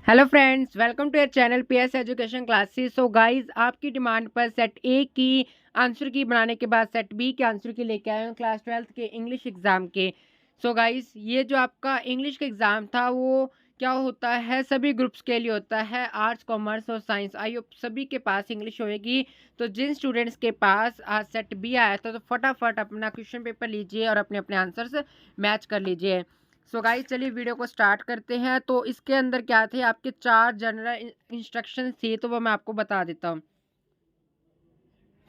Hello friends, welcome to your channel PS education classes. So guys, आपकी demand पर set A की answer की बनाने के बाद सेट बी के आंसर की लेके आए हूँ क्लास 12th के इंग्लिश एग्ज़ाम के। सो गाइस, ये जो आपका इंग्लिश का एग्ज़ाम था वो क्या होता है, सभी ग्रुप्स के लिए होता है, आर्ट्स कॉमर्स और साइंस। आई होप सभी के पास इंग्लिश होएगी। तो जिन स्टूडेंट्स के पास आज सेट बी आया था तो फटाफट अपना क्वेश्चन पेपर लीजिए और अपने अपने आंसर्स मैच कर लीजिए। सो गाइस, चलिए वीडियो को स्टार्ट करते हैं। तो इसके अंदर क्या थे, आपके 4 जनरल इंस्ट्रक्शन थी, तो वो मैं आपको बता देता हूँ।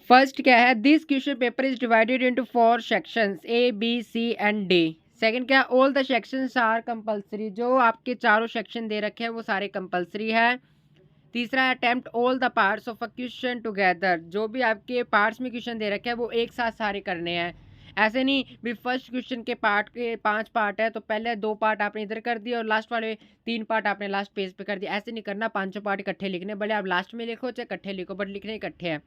फर्स्ट क्या है, this question paper is divided into 4 sections A B C and D. Second क्या, all the sections are compulsory, जो आपके चारों सेक्शन दे रखे हैं वो सारे कंपलसरी है। तीसरा है, attempt all the parts of a question together, जो भी आपके पार्ट्स में क्वेश्चन दे रखे हैं वो एक साथ सारे करने हैं। ऐसे नहीं भी फर्स्ट क्वेश्चन के पार्ट के 5 पार्ट है तो पहले 2 पार्ट आपने इधर कर दिए और लास्ट वाले 3 पार्ट आपने लास्ट पेज पे कर दिया। ऐसे नहीं करना, पांचों पार्ट इकट्ठे लिखने, भले आप लास्ट में लिखो चाहे इकट्ठे लिखो, बट लिखने इकट्ठे हैं।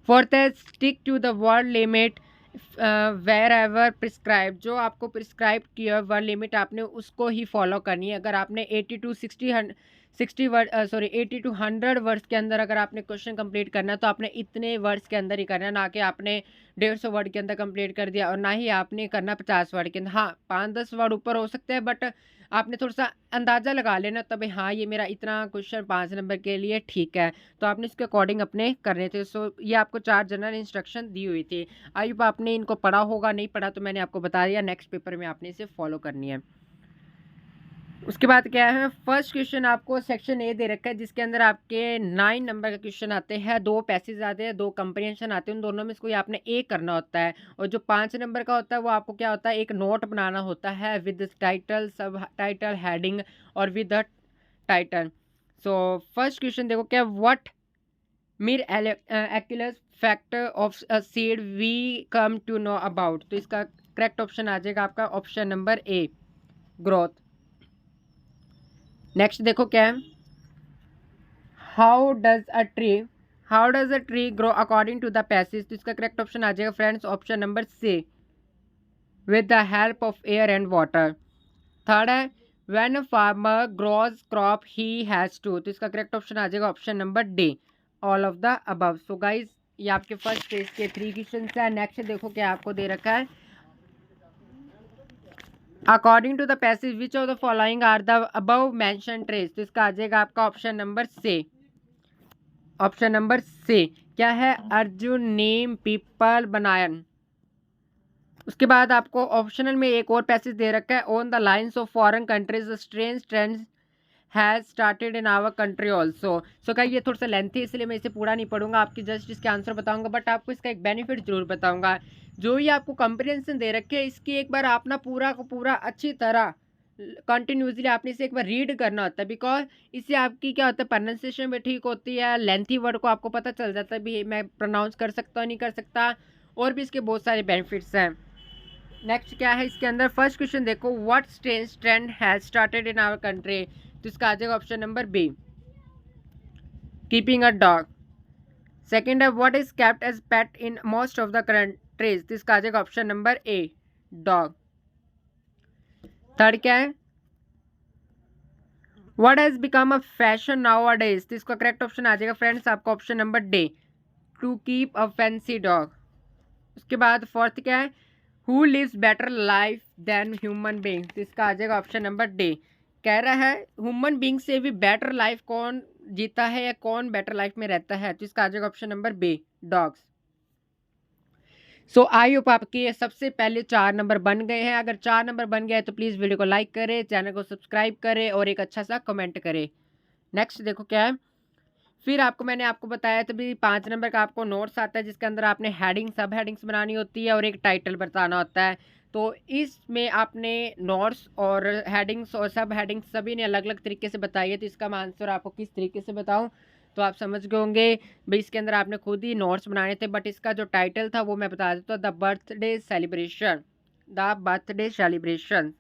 फोर्थ है, stick to the word limit wherever prescribe, जो आपको प्रिस्क्राइब किया वर्ड लिमिट आपने उसको ही फॉलो करनी है। अगर आपने 80 टू 60 वर्ड 80 टू 100 वर्ड्स के अंदर अगर आपने क्वेश्चन कंप्लीट करना है तो आपने इतने वर्ड्स के अंदर ही करना है, ना कि आपने 150 वर्ड के अंदर कंप्लीट कर दिया, और ना ही आपने करना 50 वर्ड के अंदर। हाँ, 5-10 वर्ड ऊपर हो सकते हैं, बट आपने थोड़ा सा अंदाज़ा लगा लेना तभी, हाँ ये मेरा इतना क्वेश्चन 5 नंबर के लिए ठीक है, तो आपने इसके अकॉर्डिंग अपने करने थे। सो ये आपको 4 जनरल इंस्ट्रक्शन दी हुई थी। आई होप आपने इनको पढ़ा होगा, नहीं पढ़ा तो मैंने आपको बता दिया, नेक्स्ट पेपर में आपने इसे फॉलो करनी है। उसके बाद क्या है, फर्स्ट क्वेश्चन आपको सेक्शन ए दे रखा है जिसके अंदर आपके 9 नंबर का क्वेश्चन आते हैं, 2 पैसेज आते हैं, 2 कंप्रीहेंशन आते हैं, उन दोनों में से कोई आपने एक करना होता है। और जो 5 नंबर का होता है वो आपको क्या होता है, एक नोट बनाना होता है with title, sub title, heading और with the title. So first question देखो क्या, what miraculous factor of a seed we come to know about. तो इसका करेक्ट ऑप्शन आ जाएगा आपका option number A, growth. Next देखो क्या है, how does a tree grow according to the passage. तो इसका करेक्ट ऑप्शन आ जाएगा friends option number C, with the help of air and water. Third है, when a farmer grows crop he has to. तो इसका correct option आ जाएगा option number D, all of the above. So guys, ये आपके first page के 3 question है। Next देखो क्या आपको दे रखा है, according to the passage which of the following are the above mention trace. तो इसका आ जाएगा आपका option number C, option number C क्या है, अर्जुन नेम पीपल बनायन। उसके बाद आपको ऑप्शनल में एक और पैसेज दे रखा है, on the lines of foreign countries strange trends has started in our country also. So क्या, ये थोड़ा सा लेंथी इसलिए मैं इसे पूरा नहीं पढ़ूंगा, आपकी जस्ट इसके आंसर बताऊंगा, बट आपको इसका एक बेनिफिट जरूर बताऊंगा। जो ये आपको कंप्रिहेंशन दे रखे है इसकी एक बार आप ना पूरा को पूरा अच्छी तरह कंटिन्यूसली आपने इसे एक बार रीड करना होता है, बिकॉज इससे आपकी क्या होता है, प्रोनाउंसिएशन भी ठीक होती है, लेंथी वर्ड को आपको पता चल जाता है भी मैं प्रोनाउंस कर सकता हूँ नहीं कर सकता, और भी इसके बहुत सारे बेनिफिट्स हैं। नेक्स्ट क्या है इसके अंदर, फर्स्ट क्वेश्चन देखो, what strange trend has started in our country. तो इसका आ जाएगा option number B, keeping a dog. Second है, what is kept as pet in most of the countries. तो इसका आ जाएगा option number A, dog. Third क्या है, what has become a fashion nowadays. तो इसका करेक्ट ऑप्शन आ जाएगा फ्रेंड्स आपका option number D, to keep a fancy dog. उसके बाद फोर्थ क्या है, who lives better life than human being. तो इसका आ जाएगा ऑप्शन नंबर डी, कह रहा है ह्यूमन बींग से भी बेटर लाइफ कौन जीता है या कौन बेटर लाइफ में रहता है। तो इसका आ जाएगा option number B, dogs. So I hope आपके सबसे पहले 4 नंबर बन गए हैं। अगर 4 नंबर बन गए तो प्लीज़ वीडियो को लाइक करें, चैनल को सब्सक्राइब करें और एक अच्छा सा कमेंट करें। नेक्स्ट देखो क्या है, फिर आपको मैंने आपको बताया तभी 5 नंबर का आपको नोट्स आता है जिसके अंदर आपने हेडिंग सब हेडिंग्स बनानी होती है और एक टाइटल बताना होता है। तो इसमें आपने नोट्स और हेडिंग्स और सब हेडिंग्स सभी ने अलग अलग तरीके से बताई है, तो इसका मैं आंसर आपको किस तरीके से बताऊं तो आप समझ गए होंगे भाई। इसके अंदर आपने खुद ही नोट्स बनाने थे, बट इसका जो टाइटल था वो मैं बता देता हूँ, the birthday celebration, the birthday celebration.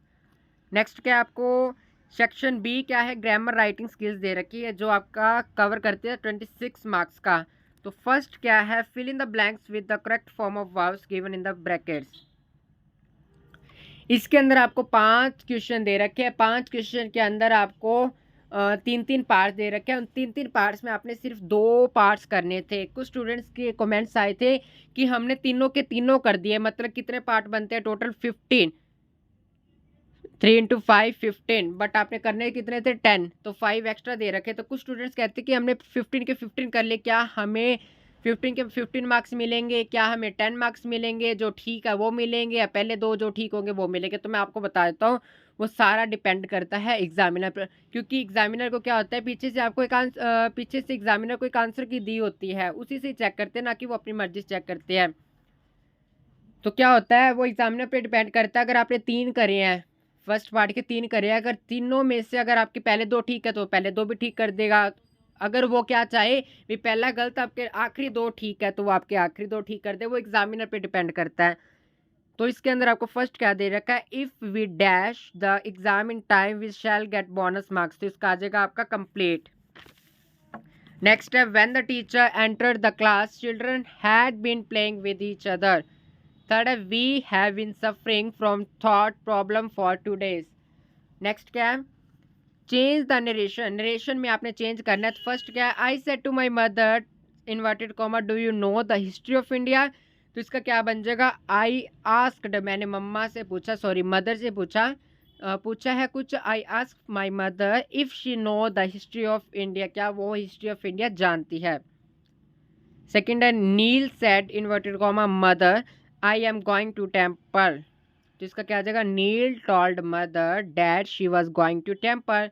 Next क्या आपको सेक्शन बी क्या है, ग्रामर राइटिंग स्किल्स दे रखी है जो आपका कवर करते हैं 26 मार्क्स का। तो फर्स्ट क्या है, fill in the blanks with the correct form of verbs given in the brackets. इसके अंदर आपको 5 क्वेश्चन दे रखे हैं, 5 क्वेश्चन के अंदर आपको तीन तीन पार्ट्स दे रखे हैं। उन तीन तीन पार्ट्स में आपने सिर्फ 2 पार्ट्स करने थे। कुछ स्टूडेंट्स के कमेंट्स आए थे कि हमने तीनों के तीनों कर दिए, मतलब कितने पार्ट बनते हैं टोटल 15, 3 इंटू 5 15, बट आपने करने कितने थे 10, तो 5 एक्स्ट्रा दे रखे। तो कुछ स्टूडेंट्स कहते हैं कि हमने 15 के 15 कर लिए, क्या हमें 15 के 15 मार्क्स मिलेंगे, क्या हमें 10 मार्क्स मिलेंगे, जो ठीक है वो मिलेंगे, या पहले 2 जो ठीक होंगे वो मिलेंगे। तो मैं आपको बता देता हूँ, वो सारा डिपेंड करता है एग्जामिनर पर, क्योंकि एग्जामिनर को क्या होता है, पीछे से आपको पीछे से एग्जामिनर को एक आंसर की दी होती है, उसी से चेक करते हैं, ना कि वो अपनी मर्जी से चेक करते हैं। तो क्या होता है, वो एग्जामिनर पे डिपेंड करता है। अगर आपने 3 करे हैं, फर्स्ट पार्ट के 3 करे हैं, अगर तीनों में से अगर आपके पहले 2 ठीक है तो पहले 2 भी ठीक कर देगा। अगर वो क्या चाहे भी पहला गलत, आपके आखिरी 2 ठीक है, तो वो आपके आखिरी 2 ठीक कर दे। वो एग्जामिनर पे डिपेंड करता है। तो इसके अंदर आपको फर्स्ट क्या दे रखा है, if we dash the exam in time we shall get bonus marks, तो इसका आ जाएगा आपका कंप्लीट। नेक्स्ट है, when the teacher entered the class children had been playing with each other. Third है, we have been suffering from थॉट problem for 2 days। Next क्या है, चेंज द नरेशन, नरेशन में आपने चेंज करना है। तो फर्स्ट क्या है, I said to my mother inverted comma do you know the history of India, तो इसका क्या बन जाएगा, आई आस्क्ड, मैंने मम्मा से पूछा, सॉरी मदर से पूछा, पूछा है कुछ, I ask my mother if she know the history of India, क्या वो हिस्ट्री ऑफ इंडिया जानती है। सेकेंड है, Neil said inverted comma mother I am going to temple, तो इसका क्या आ जाएगा, Neil told mother that she was going to temple.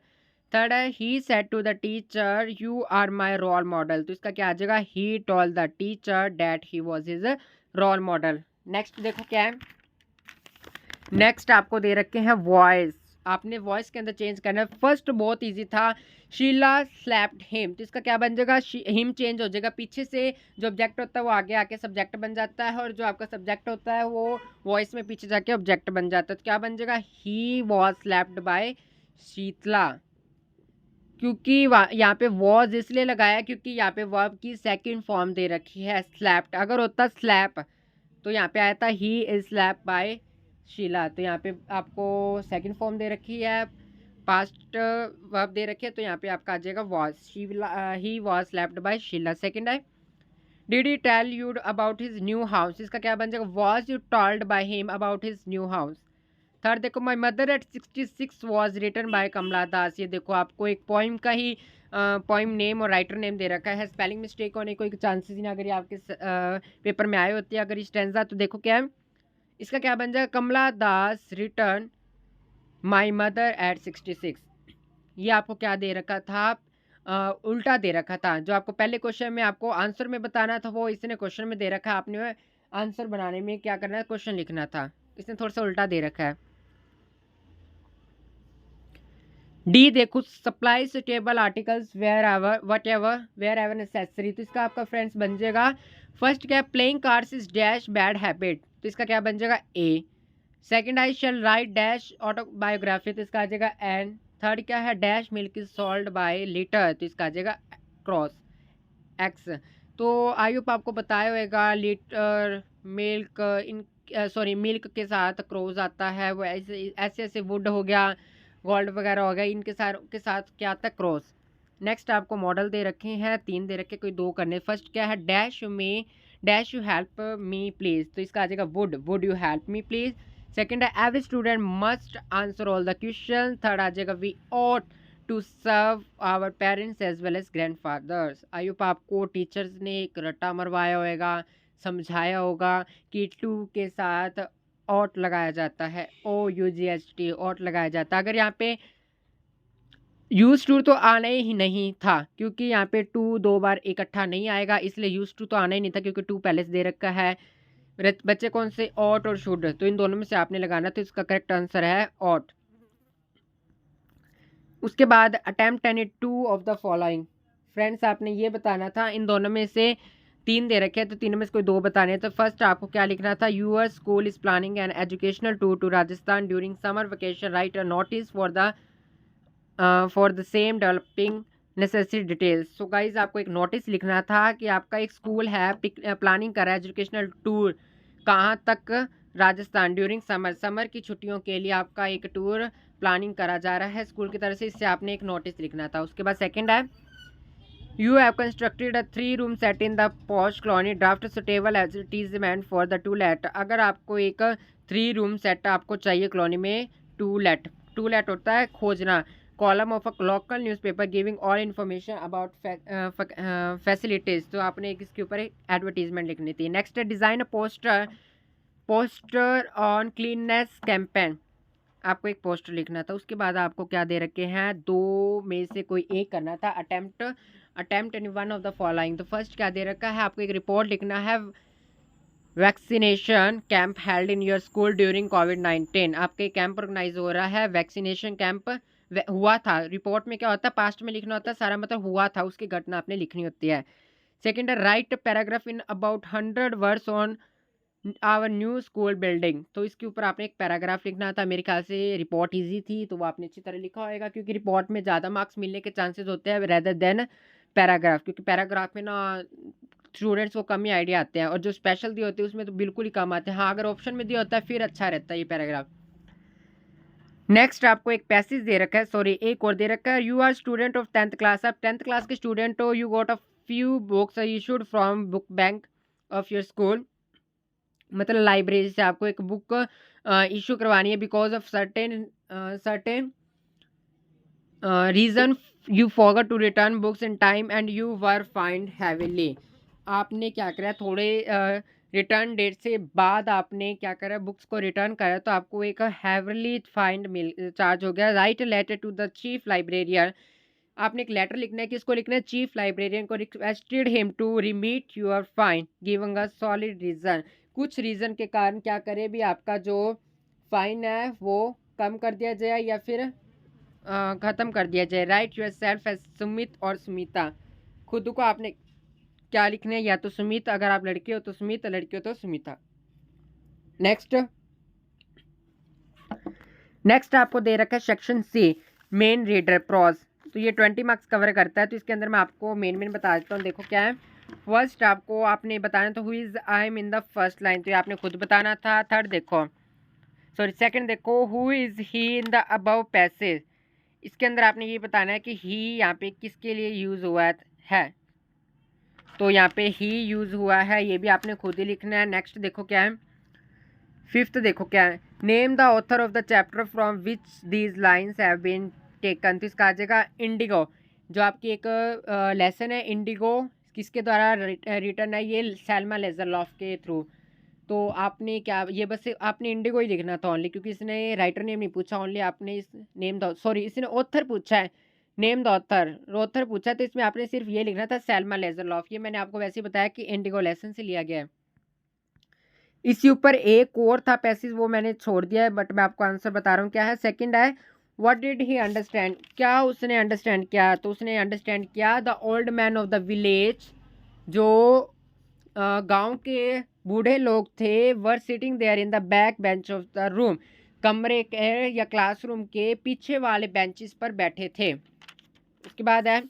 Third है, he said to the teacher you are my role model, तो इसका क्या आ जाएगा, he told the teacher that he was his role model. Next देखो क्या है, next आपको दे रखे हैं वॉइस, आपने वॉइस के अंदर चेंज करना है। फर्स्ट बहुत इजी था, शीला स्लैप्ड हिम, तो इसका क्या बन जाएगा, हिम चेंज हो जाएगा, पीछे से जो ऑब्जेक्ट होता है वो आगे आके सब्जेक्ट बन जाता है, और जो आपका सब्जेक्ट होता है वो वॉइस में पीछे जाके ऑब्जेक्ट बन जाता है। तो क्या बन जाएगा, he was slapped by Sheetla, क्योंकि यहाँ पे वॉज इसलिए लगाया क्योंकि यहाँ पे वर्ब की सेकंड फॉर्म दे रखी है स्लैप्ड। अगर होता स्लैप तो यहाँ पे आया था he is slap by Sheela, तो यहाँ पे आपको सेकंड फॉर्म दे रखी है, पास्ट वर्ब दे रखी है, तो यहाँ पे आपका आ जाएगा was, he was slapped by Sheela. Second है, did he tell you about his new house, इसका क्या बन जाएगा, was you told by him about his new house. Third देखो, my mother at 66 was written by Kamala Das, ये देखो आपको एक पोइम का ही पोइम नेम और राइटर नेम दे रखा है, स्पेलिंग मिस्टेक होने कोई चांसेस नहीं अगर ये आपके पेपर में आए होते हैं अगर स्टैंजा। तो देखो क्या है, इसका क्या बन जाएगा, कमला दास रिटर्न माई मदर एट 66, ये आपको क्या दे रखा था, उल्टा दे रखा था। जो आपको पहले क्वेश्चन में आपको आंसर में बताना था वो इसने क्वेश्चन में दे रखा है, आपने आंसर बनाने में क्या करना है, क्वेश्चन लिखना था, इसने थोड़ा सा उल्टा दे रखा है। डी देखो, supply suitable articles wherever whatever wherever necessary, तो इसका आपका फ्रेंड्स बन जाएगा, फर्स्ट क्या है, playing cards is dash bad habit, तो इसका क्या बन जाएगा a. Second, I shall write dash autobiography, तो इसका आ जाएगा एन। थर्ड क्या है, dash milk is sold by litre, तो इसका आ जाएगा क्रॉस एक्स। तो आई होप आपको बताया होगा, litre milk in sorry milk के साथ क्रॉस आता है, वो ऐसे ऐसे ऐसे वुड हो गया, गोल्ड वगैरह हो गया, इनके साथ क्या आता है, क्रॉस। नेक्स्ट आपको मॉडल दे रखे हैं, 3 दे रखे, कोई 2 करने। फर्स्ट क्या है, डैश में dash you help me please, तो इसका आ जाएगा would you help me please. Second है, every student must answer all the question. Third आ जाएगा, we ought to serve our parents as well as grand fathers. I hope आपको teachers ने एक रट्टा मरवाया होगा, समझाया होगा कि टू के साथ ऑट लगाया जाता है, OUGHT ऑट लगाया जाता है। अगर यहाँ पे यूज टू तो आना ही नहीं था, क्योंकि यहाँ पे टू 2 बार इकट्ठा नहीं आएगा, इसलिए यूज टू तो आना ही नहीं था, क्योंकि टू पहले से दे रखा है। बच्चे कौन से, ऑट और शुड, तो इन दोनों में से आपने लगाना, तो इसका करेक्ट आंसर है ऑट। उसके बाद attempt any 2 of the following, friends आपने ये बताना था, इन दोनों में से 3 दे रखे हैं, तो तीनों में से कोई 2 बताने हैं। तो फर्स्ट आपको क्या लिखना था, your school is planning an educational tour to Rajasthan during summer vacation, write a notice for the same developing necessary details. So guys आपको एक नोटिस लिखना था कि आपका एक स्कूल है प्लानिंग कर रहा है एजुकेशनल टूर, कहाँ तक, राजस्थान, ड्यूरिंग समर की छुट्टियों के लिए आपका एक टूर प्लानिंग करा जा रहा है स्कूल की तरफ से, इससे आपने एक नोटिस लिखना था। उसके बाद सेकंड है you have constructed a 3 room set in the posh colony, draft suitable advertisement for the to let. अगर आपको एक 3 रूम सेट आपको चाहिए कॉलोनी में, टू लेट होता है खोजना, column of a local newspaper giving all information about facilities, तो आपने एक इसके ऊपर एक एडवर्टीजमेंट लिखनी थी। नेक्स्ट है design a poster on cleanliness campaign, आपको एक पोस्टर लिखना था। उसके बाद आपको क्या दे रखे हैं, 2 में से कोई एक करना था, attempt any one of the following. तो फर्स्ट क्या दे रखा है, आपको एक रिपोर्ट लिखना है, vaccination camp held in your school during कोविड-19, आपके कैंप ऑर्गेनाइज हो रहा है, वैक्सीनेशन कैंप हुआ था। रिपोर्ट में क्या होता है, पास्ट में लिखना होता है, सारा मतलब हुआ था उसकी घटना आपने लिखनी होती है। सेकेंड है write paragraph in about 100 words on our new school building, तो इसके ऊपर आपने एक पैराग्राफ लिखना था। मेरे ख्याल से रिपोर्ट इजी थी तो वो आपने अच्छी तरह लिखा होगा, क्योंकि रिपोर्ट में ज़्यादा मार्क्स मिलने के चांसेस होते हैं रेदर देन पैराग्राफ, क्योंकि पैराग्राफ में ना स्टूडेंट्स को कम ही आइडिया आते हैं, और जो स्पेशल दिए होते हैं उसमें तो बिल्कुल ही कम आते हैं। हाँ, अगर ऑप्शन में दिया होता है फिर अच्छा रहता है ये पैराग्राफ। नेक्स्ट आपको एक पैसेज दे रखा है, सॉरी एक और दे रखा है, you are student of 10th class, आप 10th क्लास के स्टूडेंट हो, you got a few books issued from book bank of your school, मतलब लाइब्रेरी से आपको एक बुक इशू करवानी है, because of certain reason you forgot to return books in time and you were fined heavily, आपने क्या करा, थोड़े रिटर्न डेट से बाद आपने क्या करा, बुक्स को रिटर्न करा, तो आपको एक हैवीली फाइंड चार्ज हो गया। Write letter to the chief librarian, आपने एक लेटर लिखना है, किसको लिखना है, चीफ लाइब्रेरियन को, requested him to remit your fine giving a solid reason, कुछ रीज़न के कारण क्या करे भी आपका जो फाइन है वो कम कर दिया जाए या फिर ख़त्म कर दिया जाए। Write yourself as Sumit और सुमिता, खुद को आपने क्या लिखना है, या तो सुमित, अगर आप लड़के हो तो सुमित, लड़की हो तो सुमिता। नेक्स्ट आपको दे रखा है section C main reader prose, तो ये 20 मार्क्स कवर करता है, तो इसके अंदर मैं आपको मेन बता देता हूँ। देखो क्या है, फर्स्ट आपने बताना था who is I am in the first line, तो ये आपने खुद बताना था। थर्ड देखो, सॉरी सेकंड देखो, who is he in the above passage, इसके अंदर आपने ये बताना है कि ही यहाँ पे किसके लिए यूज़ हुआ है, तो यहाँ पे ही यूज़ हुआ है, ये भी आपने खुद ही लिखना है। नेक्स्ट देखो क्या है, फिफ्थ देखो क्या है, name the author of the chapter from which these lines have been taken, तो इसका आ जाएगा इंडिगो, जो आपकी एक लेसन है इंडिगो, किसके द्वारा रिटर्न है, ये सैल्मा लेज़रलॉफ के थ्रू। तो आपने क्या, ये बस आपने इंडिगो ही लिखना था ओनली, क्योंकि इसने राइटर नेम नहीं पूछा, ओनली आपने इस नेम द, सॉरी इसने ऑथर पूछा है, नेम द ऑथर पूछा है, तो इसमें आपने सिर्फ ये लिखना था सैल्मा लेज़रलॉफ, ये मैंने आपको वैसे ही बताया कि इंडिगो लेसन से लिया गया है। इसके ऊपर एक और था पैसेज, वो मैंने छोड़ दिया है, बट मैं आपको आंसर बता रहा हूँ क्या है। सेकंड है व्हाट डिड ही अंडरस्टैंड, क्या उसने अंडरस्टैंड किया, तो उसने अंडरस्टैंड किया the old man of the village, जो गांव के बूढ़े लोग थे, were sitting there in the back bench of the room, कमरे के या क्लासरूम के पीछे वाले बेंचेस पर बैठे थे। उसके बाद है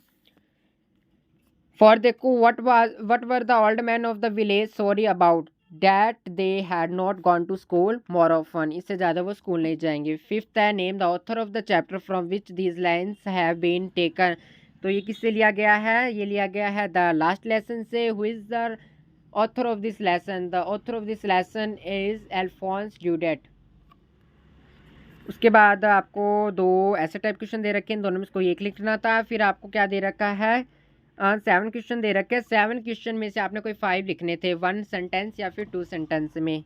फॉर देखो what were the old man of the village sorry about, that they had not gone to school more often, इससे ज़्यादा वो स्कूल नहीं जाएंगे। फिफ्थ है name the author of the chapter from which these lines have been taken, तो ये किससे लिया गया है, ये लिया गया है द लास्ट लेसन से। Who is the author of this lesson, the author of this lesson is Alphonse Daudet. उसके बाद आपको 2 ऐसे टाइप क्वेश्चन दे रखे हैं, दोनों में से कोई एक लिखना था। फिर आपको क्या दे रखा है, 7 क्वेश्चन दे रखे हैं, 7 क्वेश्चन में से आपने कोई 5 लिखने थे, 1 सेंटेंस या फिर 2 सेंटेंस में,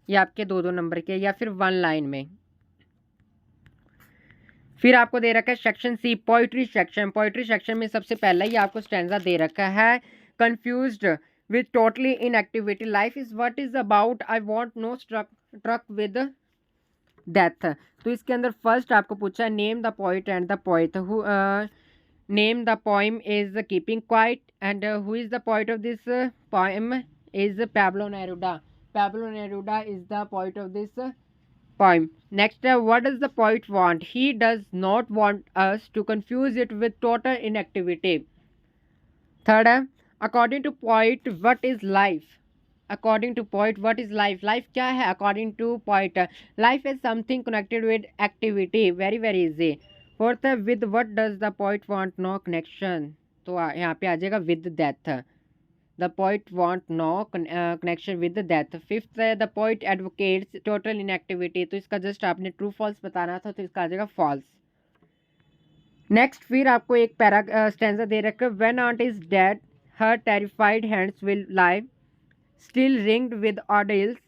या आपके 2-2 नंबर के, या फिर 1 लाइन में। फिर आपको दे रखा है section C poetry section, poetry section में सबसे पहला ही आपको स्टैंजा दे रखा है, confused with totally in activity, life is what is about, I want no truck with death. तो इसके अंदर फर्स्ट आपको पूछा है name the poet and the poet, name the poem is keeping quiet and who is the poet of this poem is Pablo Neruda, Pablo Neruda is the poet of this poem. Next, what does the poet want? He does not want us to confuse it with total inactivity. Third, according to poet, what is life? According to poet what is life, life क्या है according to poet, life is something connected with activity, very very easy. Fourth है with what does the poet want no connection, तो यहाँ पे आ जाएगा with death, the poet want no connection with death. Fifth है the poet advocates total inactivity, तो इसका just आपने ट्रू फॉल्स बताना था, तो इसका आ जाएगा फॉल्स। नेक्स्ट फिर आपको एक पैरा स्टेंजा दे रखा है, when aunt is dead her terrified hands will lie still ringed with ordeals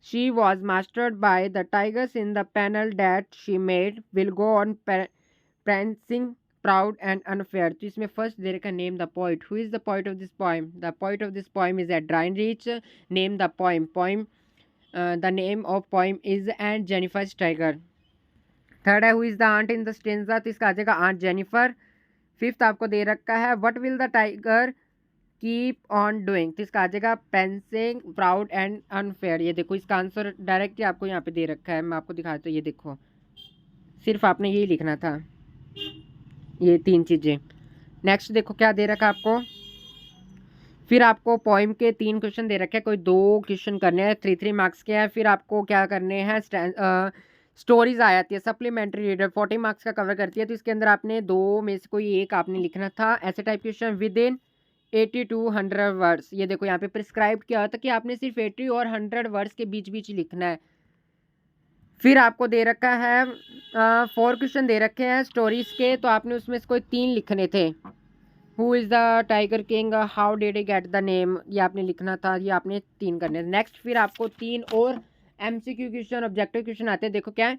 she was mastered by the tigers in the panel that she made will go on prancing proud and unfair। तो इसमें first दे रखा name the poet, who is the poet of this poem, the poet of this poem is Adrienne Rich, name the poem, poem the name of poem is aunt Jennifer स्टाइगर। Third है who is the aunt in the stanza, तो इसका आ जाएगा aunt Jennifer. Fifth आपको दे रखा है what will the tiger keep on doing, तो इसका आ जाएगा पेंसिंग प्राउड एंड अनफेयर। ये देखो इसका आंसर डायरेक्टली आपको यहाँ पे दे रखा है, मैं आपको दिखाता हूँ, ये देखो सिर्फ आपने यही लिखना था, ये तीन चीज़ें। नेक्स्ट देखो क्या दे रखा है आपको, फिर आपको पोइम के 3 क्वेश्चन दे रखे हैं, कोई 2 क्वेश्चन करने हैं, 3 मार्क्स के हैं। फिर आपको क्या करने हैं, स्टोरीज आ जाती है सप्लीमेंट्री रीडर 40 मार्क्स का कवर करती है, तो इसके अंदर आपने 2 में से कोई एक आपने लिखना था। ऐसे type question with in 80 to 100 words, ये देखो यहाँ पे प्रिस्क्राइब किया होता है कि आपने सिर्फ 80 और 100 वर्ड्स के बीच बीच लिखना है। फिर आपको दे रखा है 4 क्वेश्चन दे रखे हैं स्टोरीज के, तो आपने उसमें से कोई 3 लिखने थे। Who is the tiger king, how did he get the name, ये आपने लिखना था, ये आपने 3 करने थे। नेक्स्ट फिर आपको 3 और MCQ क्वेश्चन ऑब्जेक्टिव क्वेश्चन आते हैं, देखो क्या है,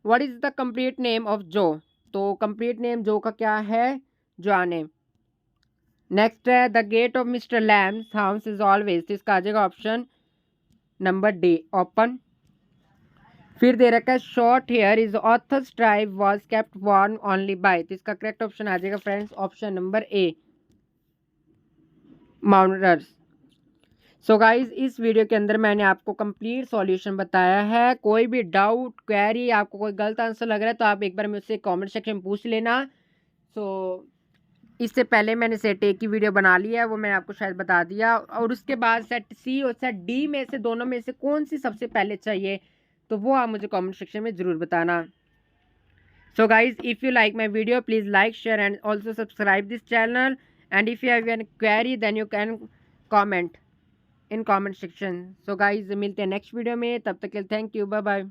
what is the complete name of Jo, तो कंप्लीट नेम जो का क्या है, जोआने। नेक्स्ट है the gate of Mister Lamb's house is always, तो इसका आ जाएगा ऑप्शन नंबर डी ओपन। फिर दे रखा है short hair is author strive was kept worn only by, तो इसका करेक्ट ऑप्शन आ जाएगा फ्रेंड्स ऑप्शन नंबर ए माउंटर्स। सो गाइज इस वीडियो के अंदर मैंने आपको कंप्लीट सॉल्यूशन बताया है, कोई भी डाउट क्वेरी आपको कोई गलत आंसर लग रहा है तो आप एक बार मुझसे कमेंट सेक्शन में पूछ लेना। सो इससे पहले मैंने सेट ए की वीडियो बना ली है, वो मैंने आपको शायद बता दिया, और उसके बाद सेट सी और सेट डी में से दोनों में से कौन सी सबसे पहले चाहिए, तो वो आप मुझे कमेंट सेक्शन में ज़रूर बताना। So guys if you like my video please like share and also subscribe this channel, and if you have any query then you can comment in comment section. So guys मिलते हैं next video में, तब तक के लिए thank you, bye bye.